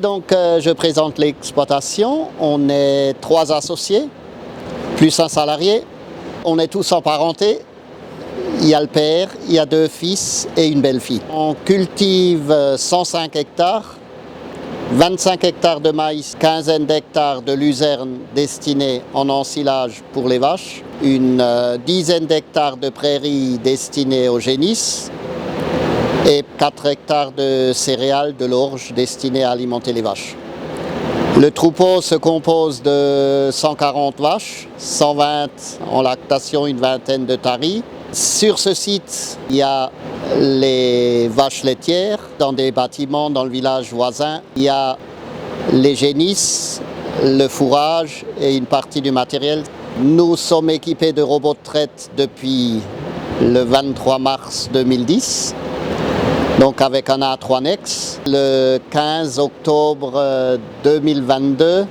Je présente l'exploitation. On est 3 associés, plus un salarié. On est tous en parenté. Il y a le père, il y a 2 fils et une belle-fille. On cultive 105 hectares, 25 hectares de maïs, quinzaine d'hectares de luzerne destinés en ensilage pour les vaches, une dizaine d'hectares de prairies destinées au génisses et 4 hectares de céréales, de l'orge destinées à alimenter les vaches. Le troupeau se compose de 140 vaches, 120 en lactation, une vingtaine de taris. Sur ce site, il y a les vaches laitières. Dans des bâtiments dans le village voisin, il y a les génisses, le fourrage et une partie du matériel. Nous sommes équipés de robots de traite depuis le 23 mars 2010, donc avec un A3 Nex. Le 15 octobre 2022,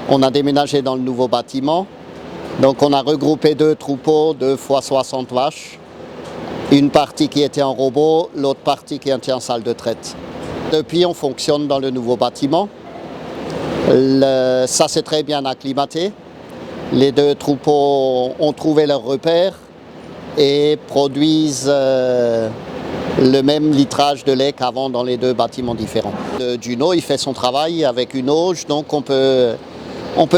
on a déménagé dans le nouveau bâtiment. Donc on a regroupé 2 troupeaux, 2 fois 60 vaches. Une partie qui était en robot, l'autre partie qui était en salle de traite. Depuis, on fonctionne dans le nouveau bâtiment. Ça s'est très bien acclimaté. Les 2 troupeaux ont trouvé leur repère et produisent le même litrage de lait qu'avant dans les 2 bâtiments différents. Le Juno, il fait son travail avec une auge, donc on peut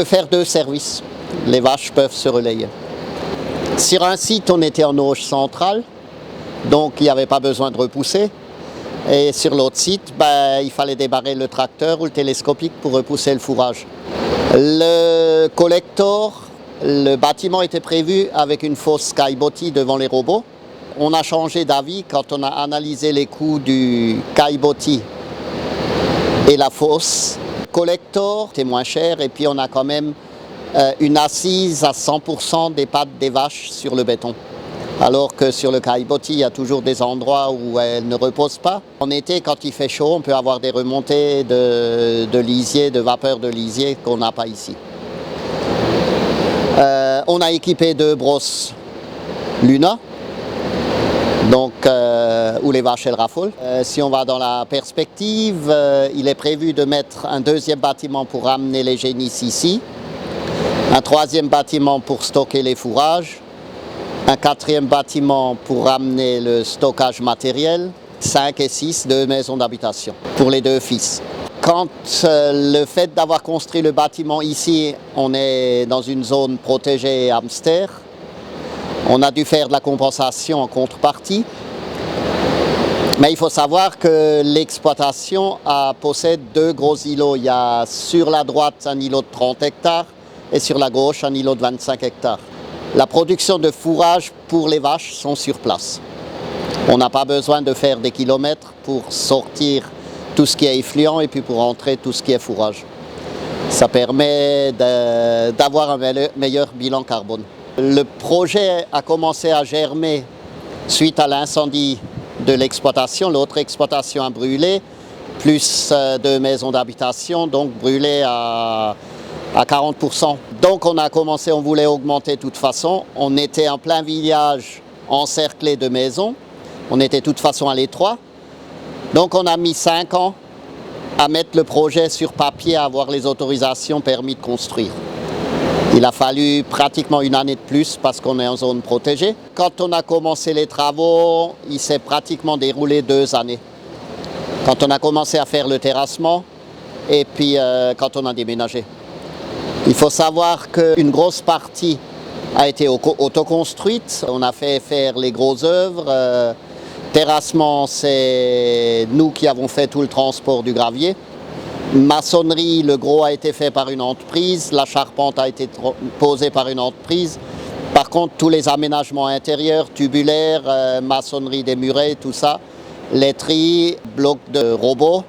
faire 2 services. Les vaches peuvent se relayer. Sur un site, on était en auge centrale, donc il n'y avait pas besoin de repousser. Et sur l'autre site, il fallait débarrer le tracteur ou le télescopique pour repousser le fourrage. Le collector, le bâtiment était prévu avec une fosse Skybotty devant les robots. On a changé d'avis quand on a analysé les coûts du Skybotty et la fosse. Le collector était moins cher et puis on a quand même une assise à 100% des pattes des vaches sur le béton. Alors que sur le Skybotty, il y a toujours des endroits où elles ne reposent pas. En été, quand il fait chaud, on peut avoir des remontées de lisier, de vapeur de lisier qu'on n'a pas ici. On a équipé 2 brosses Luna, donc où les vaches elles raffolent. Si on va dans la perspective, il est prévu de mettre un 2e bâtiment pour ramener les génisses ici, un 3e bâtiment pour stocker les fourrages, un 4e bâtiment pour ramener le stockage matériel, 5 et 6, 2 maisons d'habitation pour les 2 fils. Quand le fait d'avoir construit le bâtiment ici, on est dans une zone protégée hamster, on a dû faire de la compensation en contrepartie. Mais il faut savoir que l'exploitation possède 2 gros îlots. Il y a sur la droite un îlot de 30 hectares et sur la gauche un îlot de 25 hectares. La production de fourrage pour les vaches sont sur place. On n'a pas besoin de faire des kilomètres pour sortir tout ce qui est effluent et puis pour entrer tout ce qui est fourrage. Ça permet d'avoir un meilleur bilan carbone. Le projet a commencé à germer suite à l'incendie de l'exploitation. L'autre exploitation a brûlé, plus 2 maisons d'habitation, donc brûlé à 40%. Donc on a commencé, on voulait augmenter de toute façon. On était en plein village encerclé de maisons. On était de toute façon à l'étroit. Donc on a mis 5 ans à mettre le projet sur papier, à avoir les autorisations permis de construire. Il a fallu pratiquement une année de plus parce qu'on est en zone protégée. Quand on a commencé les travaux, il s'est pratiquement déroulé 2 années. Quand on a commencé à faire le terrassement et puis quand on a déménagé. Il faut savoir qu'une grosse partie a été autoconstruite. On a fait faire les grosses œuvres. Terrassement, c'est nous qui avons fait tout le transport du gravier. Maçonnerie, le gros a été fait par une entreprise. La charpente a été posée par une entreprise. Par contre, tous les aménagements intérieurs, tubulaires, maçonnerie des murets, tout ça, laiterie, blocs de robots,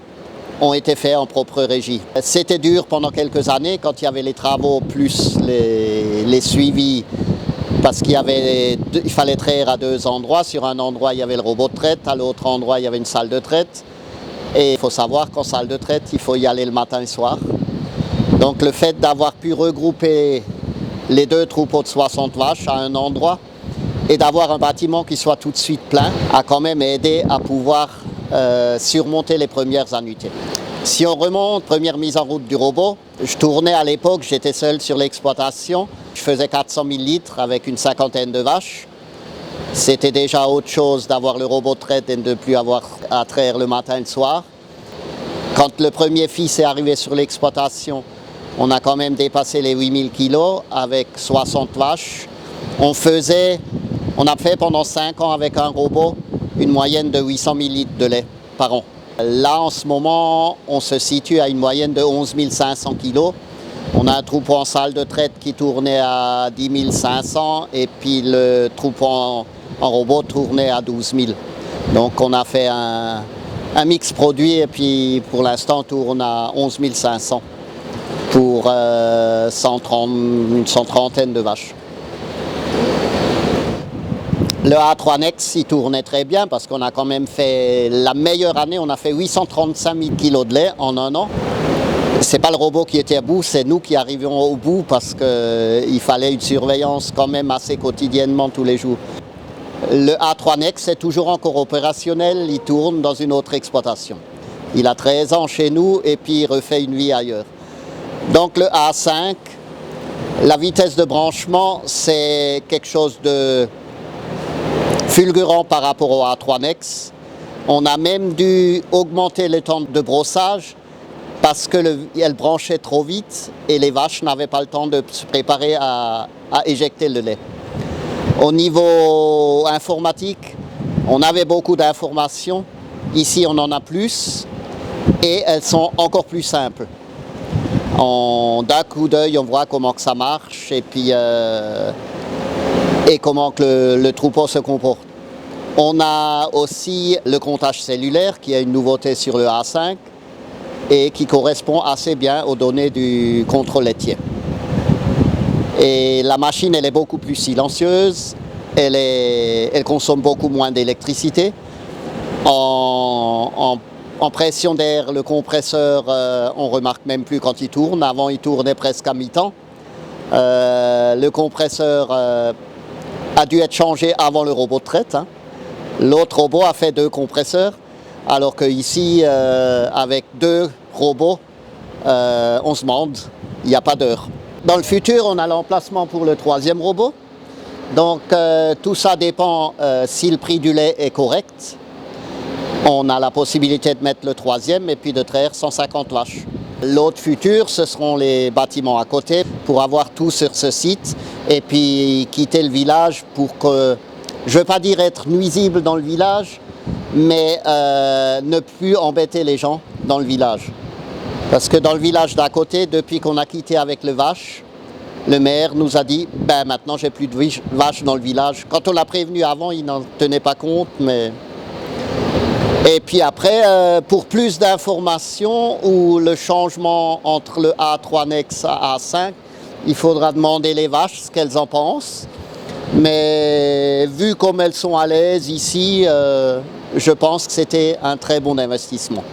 ont été faits en propre régie. C'était dur pendant quelques années quand il y avait les travaux plus les suivis parce qu'il fallait traire à 2 endroits. Sur un endroit, il y avait le robot de traite, à l'autre endroit, il y avait une salle de traite. Et il faut savoir qu'en salle de traite, il faut y aller le matin et le soir. Donc le fait d'avoir pu regrouper les 2 troupeaux de 60 vaches à un endroit et d'avoir un bâtiment qui soit tout de suite plein a quand même aidé à pouvoir surmonter les premières annuités. Si on remonte, première mise en route du robot, je tournais à l'époque, j'étais seul sur l'exploitation. Je faisais 400 000 litres avec une cinquantaine de vaches. C'était déjà autre chose d'avoir le robot de traite et de ne plus avoir à traire le matin et le soir. Quand le premier fils est arrivé sur l'exploitation, on a quand même dépassé les 8000 kilos avec 60 vaches. On a fait pendant 5 ans avec un robot une moyenne de 800 000 litres de lait par an. Là, en ce moment, on se situe à une moyenne de 11 500 kilos. On a un troupeau en salle de traite qui tournait à 10 500 et puis le troupeau en robot tournait à 12 000. Donc on a fait un mix produit et puis pour l'instant on tourne à 11 500 pour une centaine de vaches. Le A3 Next, il tournait très bien parce qu'on a quand même fait la meilleure année, on a fait 835 000 kilos de lait en un an. C'est pas le robot qui était à bout, c'est nous qui arrivions au bout parce qu'il fallait une surveillance quand même assez quotidiennement tous les jours. Le A3 Next est toujours encore opérationnel, il tourne dans une autre exploitation. Il a 13 ans chez nous et puis il refait une vie ailleurs. Donc le A5, la vitesse de branchement, c'est quelque chose de fulgurant par rapport au A3 Next. On a même dû augmenter le temps de brossage parce qu'elle branchait trop vite et les vaches n'avaient pas le temps de se préparer à éjecter le lait. Au niveau informatique, on avait beaucoup d'informations. Ici, on en a plus et elles sont encore plus simples. D'un coup d'œil, on voit comment que ça marche et puis et comment que le troupeau se comporte. On a aussi le comptage cellulaire qui est une nouveauté sur le A5 et qui correspond assez bien aux données du contrôle laitier. Et la machine, elle est beaucoup plus silencieuse, elle consomme beaucoup moins d'électricité. En pression d'air, le compresseur, on ne remarque même plus quand il tourne. Avant, il tournait presque à mi-temps. Le compresseur a dû être changé avant le robot de traite. L'autre robot a fait 2 compresseurs, alors qu'ici, avec 2 robots, on se demande, il n'y a pas d'heure. Dans le futur, on a l'emplacement pour le 3e robot. Donc tout ça dépend si le prix du lait est correct. On a la possibilité de mettre le 3e et puis de traire 150 vaches. L'autre futur, ce seront les bâtiments à côté pour avoir tout sur ce site et puis quitter le village pour que, je ne veux pas dire être nuisible dans le village, mais ne plus embêter les gens dans le village. Parce que dans le village d'à côté, depuis qu'on a quitté avec les vaches, le maire nous a dit « maintenant j'ai plus de vaches dans le village ». Quand on l'a prévenu avant, il n'en tenait pas compte. Et puis après, pour plus d'informations ou le changement entre le A3 Next et A5, il faudra demander les vaches ce qu'elles en pensent. Mais vu comme elles sont à l'aise ici, je pense que c'était un très bon investissement.